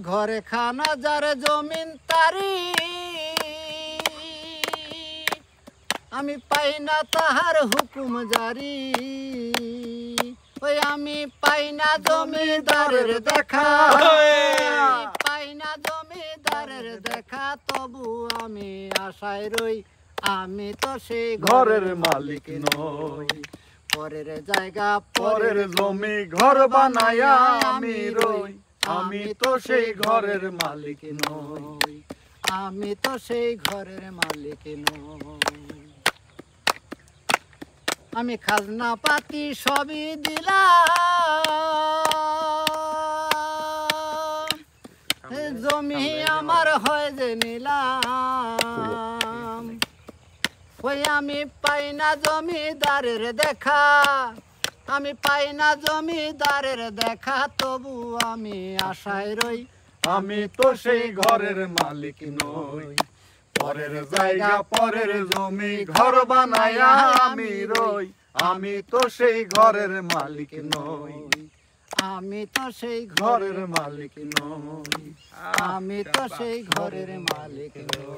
ঘরে খানা যার জমিন তারি, আমি পাই না তাহার হুকুম জারি। ওই আমি পাই না জমিদারের দেখা, পাই না জমিদারের দেখা, তবু আমি আশায় রই, আমি তো সেই ঘরের মালিক নই। পরের জায়গা পরের জমি ঘর বানায়া আমি রই, আমি তো সেই ঘরের মালিক নই। আমি তো সেই ঘরের মালিক নই। আমি খাজনা পাতি সবই দিলাম, জমি আমার হয় যে নিলাম। ওই আমি পাই না জমিদারের দেখা, আমি পাই না জমিদারের দেখা, তবু আমি আশায় রই, আমি তো সেই ঘরের মালিক নই। পরের জায়গা পরের জমি ঘর বানায়া আমি রই, আমি তো সেই ঘরের মালিক নই। আমি তো সেই ঘরের মালিক নই। আমি তো সেই ঘরের মালিক নই।